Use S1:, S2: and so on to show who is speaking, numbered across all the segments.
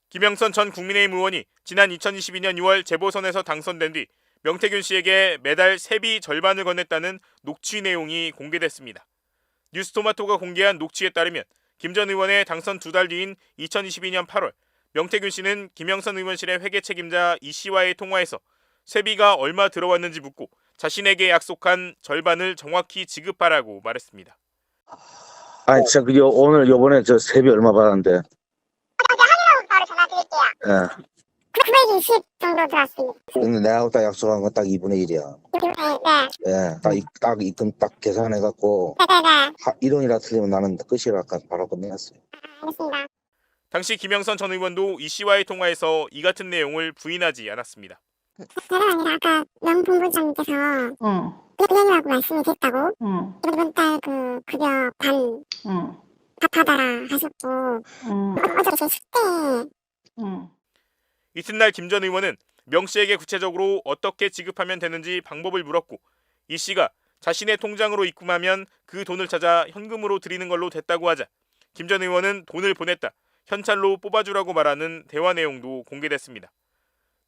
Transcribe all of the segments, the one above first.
S1: 김영선 전 국민의힘 의원이 지난 2022년 6월 재보선에서 당선된 뒤 명태균 씨에게 매달 세비 절반을 건넸다는 녹취 내용이 공개됐습니다. 뉴스토마토가 공개한 녹취에 따르면 김 전 의원의 당선 2달 뒤인 2022년 8월 명태균 씨는 김영선 의원실의 회계 책임자 이 씨와의 통화에서 세비가 얼마 들어왔는지 묻고 자신에게 약속한 절반을 정확히 지급하라고 말했습니다.
S2: 아니 진짜 오늘 요번에 저 세비 얼마 받았는데?
S3: 바로 전화 드릴게요.
S2: 예.
S3: 920 정도 들었습니다.
S2: 근데 내가 딱 약속한 건 딱 2분의 1이야.
S3: 네.
S2: 예. 딱 입금 딱 계산해갖고
S3: 네네네.
S2: 1원이라 틀리면 나는 끝이라 바로 끝내놨어요.
S3: 알겠습니다.
S1: 당시 김영선 전 의원도 이 씨와의 통화에서 이 같은 내용을 부인하지 않았습니다.
S3: 제가 아니라 아까 명본부장님께서 부장님하고 말씀이 됐다고 이번 달 그 급여 반 답하다라 하셨고 어차피 제 숙대
S1: 이튿날 김 전 의원은 명 씨에게 구체적으로 어떻게 지급하면 되는지 방법을 물었고 이 씨가 자신의 통장으로 입금하면 그 돈을 찾아 현금으로 드리는 걸로 됐다고 하자 김 전 의원은 돈을 보냈다. 현찰로 뽑아주라고 말하는 대화 내용도 공개됐습니다.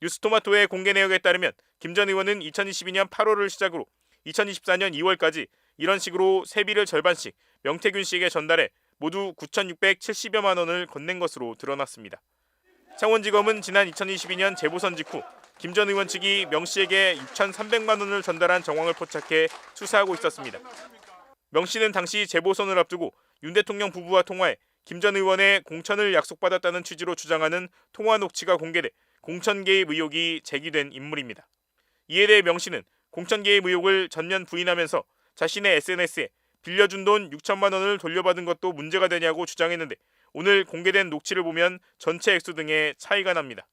S1: 뉴스토마토의 공개 내역에 따르면 김 전 의원은 2022년 8월을 시작으로 2024년 2월까지 이런 식으로 세비를 절반씩 명태균 씨에게 전달해 모두 9,670여만 원을 건넨 것으로 드러났습니다. 창원지검은 지난 2022년 재보선 직후 김 전 의원 측이 명 씨에게 6,300만 원을 전달한 정황을 포착해 수사하고 있었습니다. 명 씨는 당시 재보선을 앞두고 윤 대통령 부부와 통화해 김 전 의원의 공천을 약속받았다는 취지로 주장하는 통화 녹취가 공개돼 공천 개입 의혹이 제기된 인물입니다. 이에 대해 명 씨는 공천 개입 의혹을 전면 부인하면서 자신의 SNS에 빌려준 돈 6천만 원을 돌려받은 것도 문제가 되냐고 주장했는데 오늘 공개된 녹취를 보면 전체 액수 등의 차이가 납니다.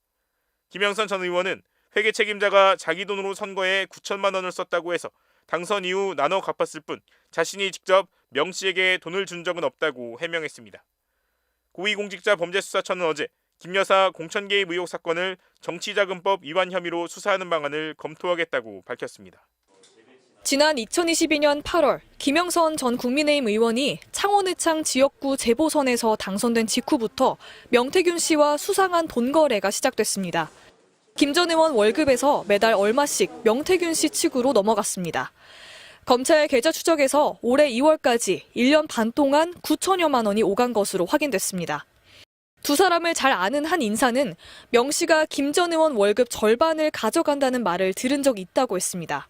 S1: 김영선 전 의원은 회계 책임자가 자기 돈으로 선거에 9천만 원을 썼다고 해서 당선 이후 나눠 갚았을 뿐 자신이 직접 명 씨에게 돈을 준 적은 없다고 해명했습니다. 고위공직자범죄수사처는 어제 김 여사 공천 개입 의혹 사건을 정치자금법 위반 혐의로 수사하는 방안을 검토하겠다고 밝혔습니다.
S4: 지난 2022년 8월 김영선 전 국민의힘 의원이 창원의창 지역구 재보선에서 당선된 직후부터 명태균 씨와 수상한 돈 거래가 시작됐습니다. 김 전 의원 월급에서 매달 얼마씩 명태균 씨 측으로 넘어갔습니다. 검찰 계좌 추적에서 올해 2월까지 1년 반 동안 9천여만 원이 오간 것으로 확인됐습니다. 두 사람을 잘 아는 한 인사는 명 씨가 김 전 의원 월급 절반을 가져간다는 말을 들은 적이 있다고 했습니다.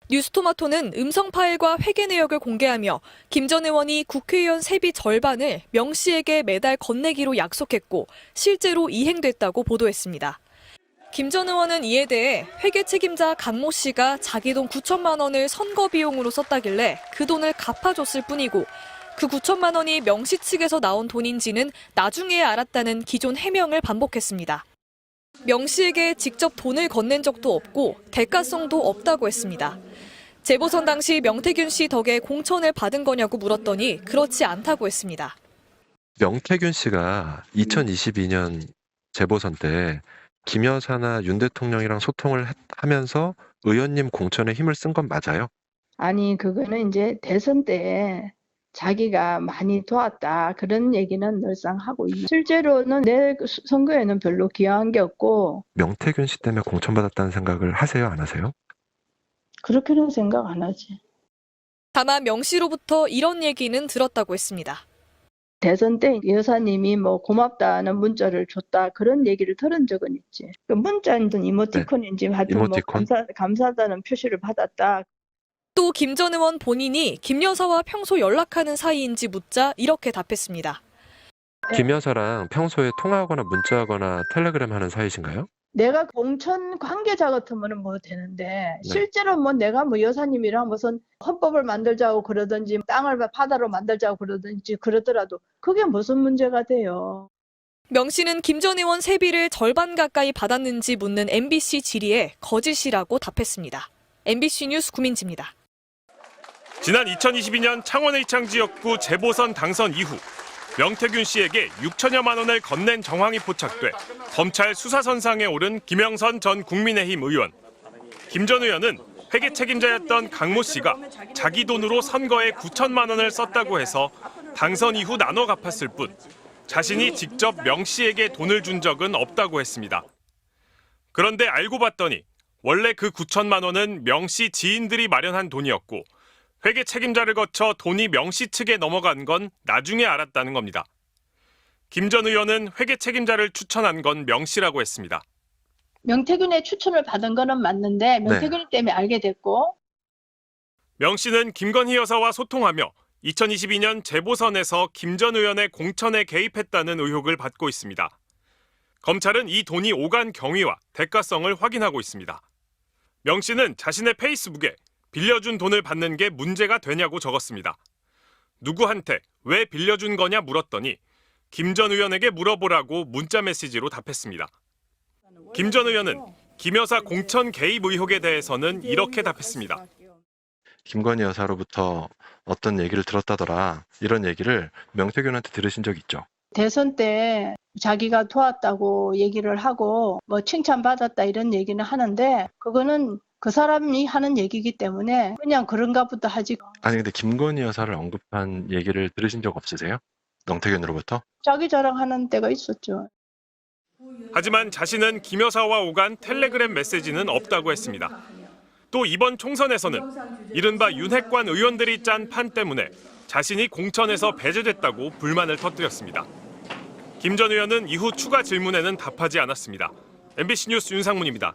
S4: 뉴스토마토는 음성 파일과 회계 내역을 공개하며 김 전 의원이 국회의원 세비 절반을 명 씨에게 매달 건네기로 약속했고 실제로 이행됐다고 보도했습니다. 김 전 의원은 이에 대해 회계 책임자 강모 씨가 자기 돈 9천만 원을 선거 비용으로 썼다길래 그 돈을 갚아줬을 뿐이고 그 9천만 원이 명 씨 측에서 나온 돈인지는 나중에 알았다는 기존 해명을 반복했습니다. 명 씨에게 직접 돈을 건넨 적도 없고 대가성도 없다고 했습니다. 재보선 당시 명태균 씨 덕에 공천을 받은 거냐고 물었더니 그렇지 않다고 했습니다.
S5: 명태균 씨가 2022년 재보선 때 김 여사나 윤 대통령이랑 소통을 하면서 의원님 공천에 힘을 쓴 건 맞아요?
S6: 아니, 그거는 이제 대선 때 자기가 많이 도왔다 그런 얘기는 늘상 하고 있는. 실제로는 내 선거에는 별로 기여한 게 없고.
S5: 명태균 씨 때문에 공천받았다는 생각을 하세요, 안 하세요?
S6: 그렇게는 생각 안 하지.
S4: 다만 명 씨로부터 이런 얘기는 들었다고 했습니다.
S6: 대선 때 여사님이 뭐 고맙다는 문자를 줬다 그런 얘기를 들은 적은 있지. 그 문자인지 이모티콘인지 하여튼
S5: 이모티콘?
S6: 뭐 감사하다는 표시를 받았다.
S4: 또 김 전 의원 본인이 김 여사와 평소 연락하는 사이인지 묻자 이렇게 답했습니다.
S5: 김 여사랑 평소에 통화하거나 문자하거나 텔레그램 하는 사이신가요?
S6: 내가 공천 관계자 같으면 뭐 되는데 실제로 뭐 내가 뭐 여사님이랑 무슨 헌법을 만들자고 그러든지 땅을 바다로 만들자고 그러든지 그러더라도 그게 무슨 문제가 돼요.
S4: 명 씨는 김 전 의원 세비를 절반 가까이 받았는지 묻는 MBC 질의에 거짓이라고 답했습니다. MBC 뉴스 구민지입니다.
S1: 지난 2022년 창원의창 지역구 재보선 당선 이후 명태균 씨에게 6천여만 원을 건넨 정황이 포착돼 검찰 수사선상에 오른 김영선 전 국민의힘 의원. 김 전 의원은 회계 책임자였던 강모 씨가 자기 돈으로 선거에 9천만 원을 썼다고 해서 당선 이후 나눠 갚았을 뿐
S7: 자신이 직접 명 씨에게 돈을 준 적은 없다고 했습니다. 그런데 알고 봤더니 원래 그 9천만 원은 명 씨 지인들이 마련한 돈이었고 회계 책임자를 거쳐 돈이 명 씨 측에 넘어간 건 나중에 알았다는 겁니다. 김 전 의원은 회계 책임자를 추천한 건 명 씨라고 했습니다.
S6: 명태균의 추천을 받은 거는 맞는데 명태균 때문에 알게 됐고.
S7: 명 씨는 김건희 여사와 소통하며 2022년 재보선에서 김 전 의원의 공천에 개입했다는 의혹을 받고 있습니다. 검찰은 이 돈이 오간 경위와 대가성을 확인하고 있습니다. 명 씨는 자신의 페이스북에 빌려준 돈을 받는 게 문제가 되냐고 적었습니다. 누구한테 왜 빌려준 거냐 물었더니 김 전 의원에게 물어보라고 문자 메시지로 답했습니다. 김 전 의원은 김 여사 공천 개입 의혹에 대해서는 이렇게 답했습니다.
S5: 김건희 여사로부터 어떤 얘기를 들었다더라. 이런 얘기를 명태균한테 들으신 적 있죠?
S6: 대선 때 자기가 도왔다고 얘기를 하고 뭐 칭찬받았다 이런 얘기는 하는데 그거는 그 사람이 하는 얘기이기 때문에 그냥 그런가 보다 하지.
S5: 아니 근데 김건희 여사를 언급한 얘기를 들으신 적 없으세요? 명태균으로부터?
S6: 자기 자랑하는 때가 있었죠.
S7: 하지만 자신은 김 여사와 오간 텔레그램 메시지는 없다고 했습니다. 또 이번 총선에서는 이른바 윤핵관 의원들이 짠 판 때문에 자신이 공천에서 배제됐다고 불만을 터뜨렸습니다. 김 전 의원은 이후 추가 질문에는 답하지 않았습니다. MBC 뉴스 윤상문입니다.